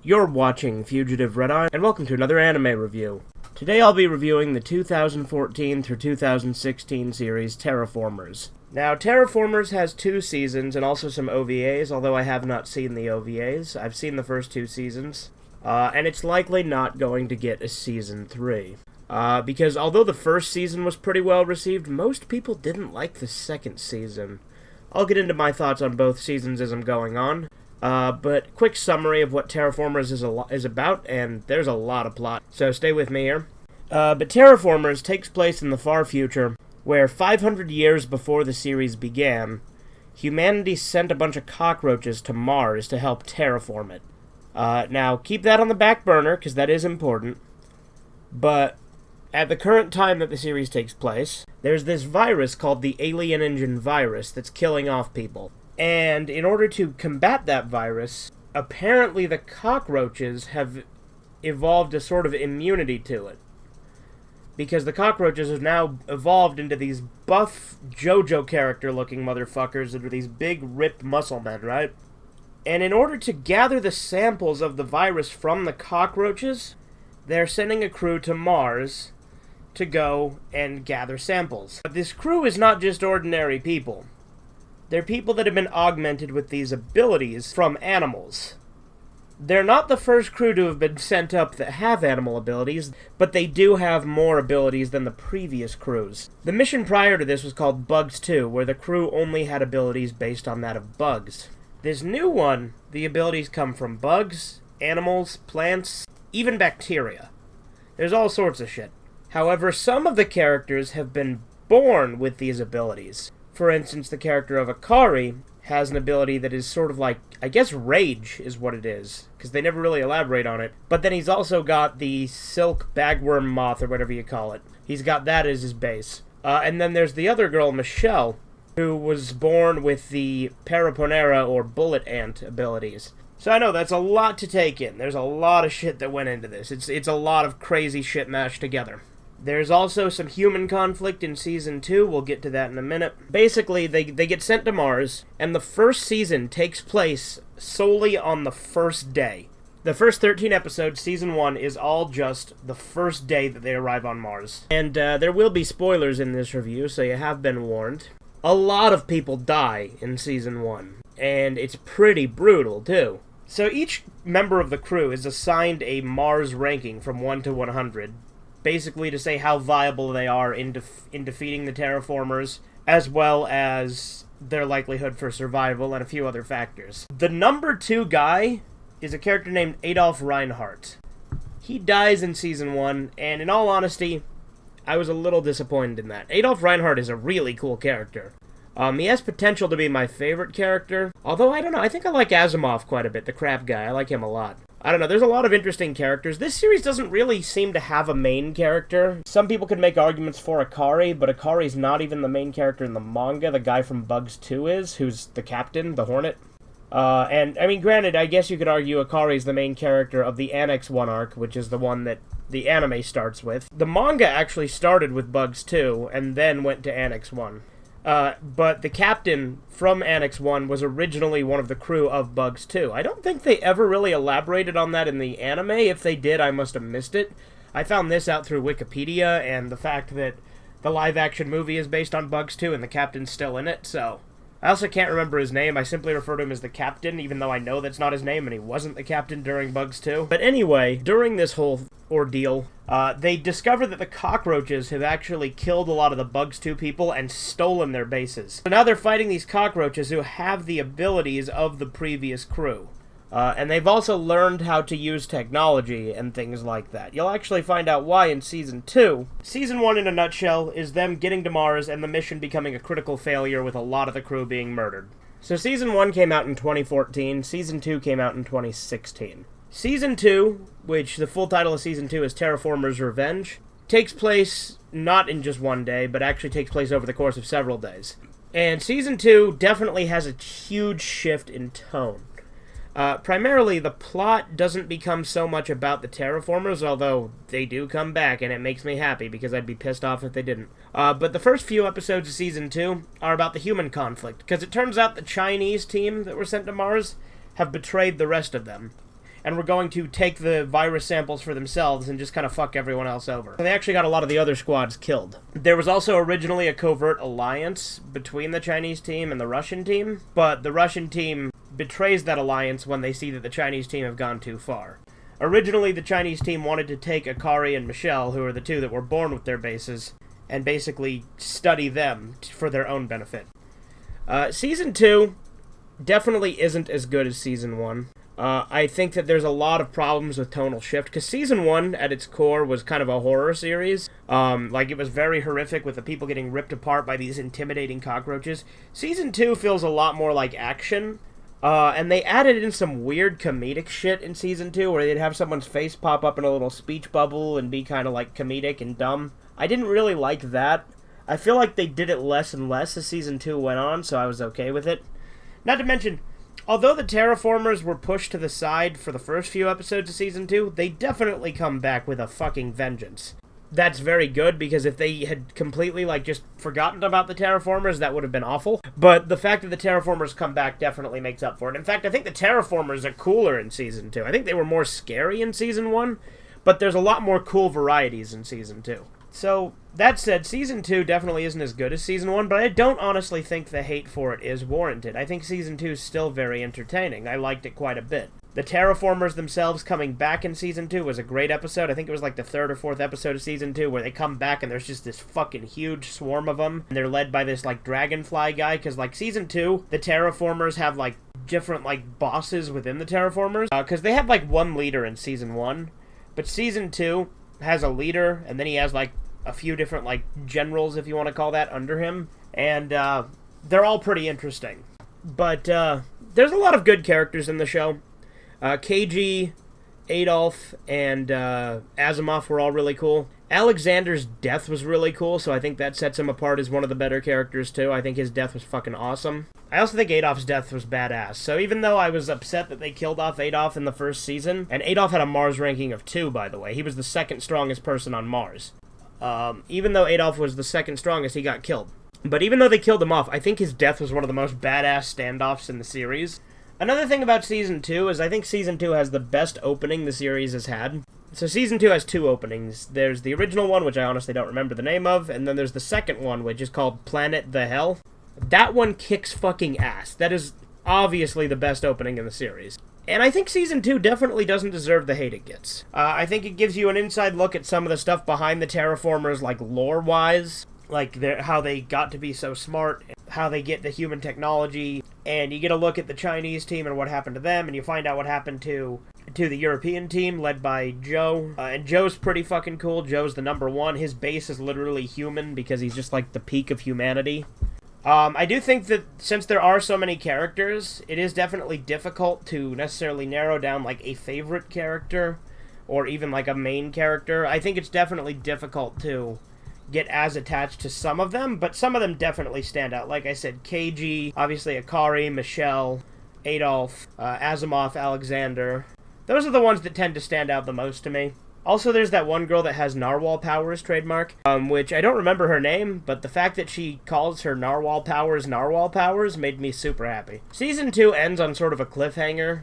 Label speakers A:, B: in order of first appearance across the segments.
A: You're watching Fugitive Red Eye, and welcome to another anime review. Today I'll be reviewing the 2014 through 2016 series TerraFormars. Now, TerraFormars has 2 seasons and also some OVAs, although I have not seen the OVAs. I've seen the first 2 seasons, and it's likely not going to get a Season 3. Because although the first season was pretty well received, most people didn't like the second season. I'll get into my thoughts on both seasons as I'm going on. But quick summary of what TerraFormars is about, and there's a lot of plot, so stay with me here. But TerraFormars takes place in the far future, where 500 years before the series began, humanity sent a bunch of cockroaches to Mars to help terraform it. Now, keep that on the back burner, because that is important, but at the current time that the series takes place, there's this virus called the Alien Engine virus that's killing off people. And in order to combat that virus, apparently the cockroaches have evolved a sort of immunity to it. Because the cockroaches have now evolved into these buff JoJo character-looking motherfuckers that are these big, ripped muscle men, right? And in order to gather the samples of the virus from the cockroaches, they're sending a crew to Mars to go and gather samples. But this crew is not just ordinary people. They're people that have been augmented with these abilities from animals. They're not the first crew to have been sent up that have animal abilities, but they do have more abilities than the previous crews. The mission prior to this was called Bugs 2, where the crew only had abilities based on that of bugs. This new one, the abilities come from bugs, animals, plants, even bacteria. There's all sorts of shit. However, some of the characters have been born with these abilities. For instance, the character of Akari has an ability that is sort of like, I guess rage is what it is, because they never really elaborate on it. But then he's also got the silk bagworm moth, or whatever you call it. He's got that as his base. And then there's the other girl, Michelle, who was born with the Paraponera, or bullet ant, abilities. So I know, that's a lot to take in. There's a lot of shit that went into this. It's a lot of crazy shit mashed together. There's also some human conflict in Season 2, we'll get to that in a minute. Basically, they get sent to Mars, and the first season takes place solely on the first day. The first 13 episodes, Season 1, is all just the first day that they arrive on Mars. And there will be spoilers in this review, so you have been warned. A lot of people die in Season 1, and it's pretty brutal, too. So each member of the crew is assigned a Mars ranking from 1 to 100, basically to say how viable they are in defeating the TerraFormars, as well as their likelihood for survival and a few other factors. The number 2 guy is a character named Adolf Reinhardt. He dies in Season 1, and in all honesty, I was a little disappointed in that. Adolf Reinhardt is a really cool character. He has potential to be my favorite character, although I don't know, I think I like Asimov quite a bit, the crab guy. I like him a lot. I don't know, there's a lot of interesting characters. This series doesn't really seem to have a main character. Some people could make arguments for Akari, but Akari's not even the main character in the manga. The guy from Bugs 2 is, who's the captain, the Hornet. And, I mean, granted, I guess you could argue Akari's the main character of the Annex 1 arc, which is the one that the anime starts with. The manga actually started with Bugs 2, and then went to Annex 1. But the captain from Annex 1 was originally one of the crew of Bugs 2. I don't think they ever really elaborated on that in the anime. If they did, I must have missed it. I found this out through Wikipedia, and the fact that the live-action movie is based on Bugs 2, and the captain's still in it, so I also can't remember his name. I simply refer to him as the captain, even though I know that's not his name, and he wasn't the captain during Bugs 2. But anyway, during this whole ordeal, they discover that the cockroaches have actually killed a lot of the Bugs 2 people and stolen their bases. So now they're fighting these cockroaches who have the abilities of the previous crew. And they've also learned how to use technology and things like that. You'll actually find out why in Season 2. Season 1, in a nutshell, is them getting to Mars and the mission becoming a critical failure with a lot of the crew being murdered. So Season 1 came out in 2014, Season 2 came out in 2016. Season 2, which the full title of Season 2 is TerraFormars Revenge, takes place not in just one day, but actually takes place over the course of several days. And Season 2 definitely has a huge shift in tone. Primarily, the plot doesn't become so much about the TerraFormars, although they do come back, and it makes me happy, because I'd be pissed off if they didn't. But the first few episodes of Season 2 are about the human conflict, because it turns out the Chinese team that were sent to Mars have betrayed the rest of them. and were going to take the virus samples for themselves and just kind of fuck everyone else over. So they actually got a lot of the other squads killed. There was also originally a covert alliance between the Chinese team and the Russian team, but the Russian team betrays that alliance when they see that the Chinese team have gone too far. Originally, the Chinese team wanted to take Akari and Michelle, who are the two that were born with their bases, and basically study them for their own benefit. Season 2 definitely isn't as good as Season 1. I think that there's a lot of problems with Tonal Shift, because Season 1, at its core, was kind of a horror series. It was very horrific with the people getting ripped apart by these intimidating cockroaches. Season 2 feels a lot more like action. And they added in some weird comedic shit in Season 2, where they'd have someone's face pop up in a little speech bubble and be kind of, like, comedic and dumb. I didn't really like that. I feel like they did it less and less as Season 2 went on, so I was okay with it. Not to mention, although the TerraFormars were pushed to the side for the first few episodes of Season 2, they definitely come back with a fucking vengeance. That's very good, because if they had completely, just forgotten about the TerraFormars, that would have been awful. But the fact that the TerraFormars come back definitely makes up for it. In fact, I think the TerraFormars are cooler in Season 2. I think they were more scary in Season 1, but there's a lot more cool varieties in Season 2. So, that said, Season 2 definitely isn't as good as Season 1, but I don't honestly think the hate for it is warranted. I think Season 2 is still very entertaining. I liked it quite a bit. The TerraFormars themselves coming back in Season 2 was a great episode. I think it was the third or fourth episode of Season 2 where they come back and there's just this fucking huge swarm of them. And they're led by this, dragonfly guy. Because, Season 2, the TerraFormers have, different, bosses within the TerraFormars. Because they had, one leader in Season 1. But Season 2 has a leader, and then he has, a few different, generals, if you want to call that, under him. And, they're all pretty interesting. But, there's a lot of good characters in the show. KG, Adolf, and Asimov were all really cool. Alexander's death was really cool, so I think that sets him apart as one of the better characters, too. I think his death was fucking awesome. I also think Adolf's death was badass. So even though I was upset that they killed off Adolf in the first season, and Adolf had a Mars ranking of 2, by the way. He was the second strongest person on Mars. Even though Adolf was the second strongest, he got killed. But even though they killed him off, I think his death was one of the most badass standoffs in the series. Another thing about Season 2 is I think Season 2 has the best opening the series has had. So Season 2 has 2 openings. There's the original one, which I honestly don't remember the name of, and then there's the second one, which is called Planet the Hell. That one kicks fucking ass. That is obviously the best opening in the series. And I think Season 2 definitely doesn't deserve the hate it gets. I think it gives you an inside look at some of the stuff behind the TerraFormars, lore-wise. How they got to be so smart, how they get the human technology, and you get a look at the Chinese team and what happened to them, and you find out what happened to the European team, led by Joe. And Joe's pretty fucking cool. Joe's the number 1. His base is literally human, because he's just, the peak of humanity. I do think that since there are so many characters, it is definitely difficult to necessarily narrow down, a favorite character, or even, a main character. I think it's definitely difficult to get as attached to some of them, but some of them definitely stand out. Like I said, KG, obviously Akari, Michelle, Adolf, Asimov, Alexander. Those are the ones that tend to stand out the most to me. Also, there's that one girl that has Narwhal Powers trademark, which I don't remember her name, but the fact that she calls her Narwhal Powers made me super happy. Season 2 ends on sort of a cliffhanger.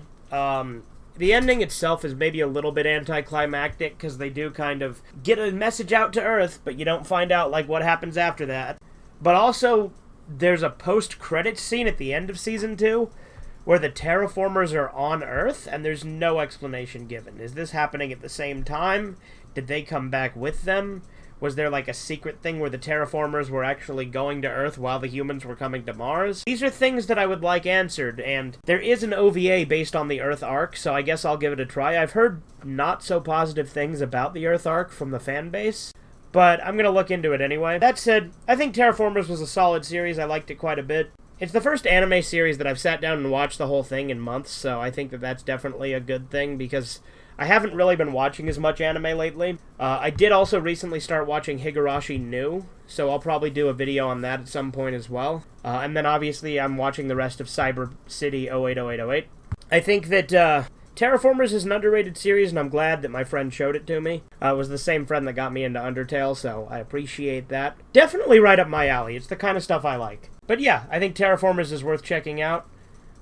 A: The ending itself is maybe a little bit anticlimactic, because they do kind of get a message out to Earth, but you don't find out, what happens after that. But also, there's a post-credits scene at the end of Season 2, where the TerraFormars are on Earth, and there's no explanation given. Is this happening at the same time? Did they come back with them? Was there a secret thing where the TerraFormars were actually going to Earth while the humans were coming to Mars? These are things that I would like answered, and there is an OVA based on the Earth arc, so I guess I'll give it a try. I've heard not so positive things about the Earth arc from the fan base, but I'm gonna look into it anyway. That said, I think TerraFormars was a solid series. I liked it quite a bit. It's the first anime series that I've sat down and watched the whole thing in months, so I think that that's definitely a good thing, because I haven't really been watching as much anime lately. I did also recently start watching Higurashi New, so I'll probably do a video on that at some point as well. And then obviously I'm watching the rest of Cyber City 080808. I think that TerraFormars is an underrated series, and I'm glad that my friend showed it to me. It was the same friend that got me into Undertale, so I appreciate that. Definitely right up my alley. It's the kind of stuff I like. But yeah, I think TerraFormars is worth checking out.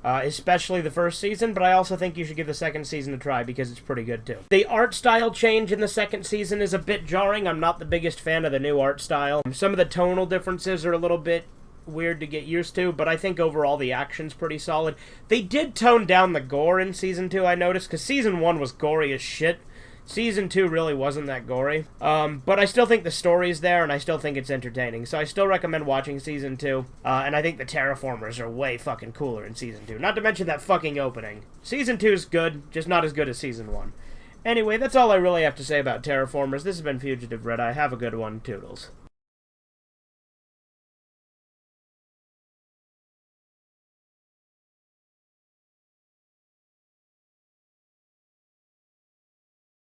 A: especially the first season, but I also think you should give the second season a try because it's pretty good too. The art style change in the second season is a bit jarring. I'm not the biggest fan of the new art style. Some of the tonal differences are a little bit weird to get used to, but I think overall the action's pretty solid. They did tone down the gore in Season 2, I noticed, because Season 1 was gory as shit. Season 2 really wasn't that gory. But I still think the story's there, and I still think it's entertaining. So I still recommend watching Season 2. And I think the TerraFormars are way fucking cooler in Season 2. Not to mention that fucking opening. Season 2's good, just not as good as Season 1. Anyway, that's all I really have to say about TerraFormars. This has been Fugitive Red Eye. Have a good one. Toodles.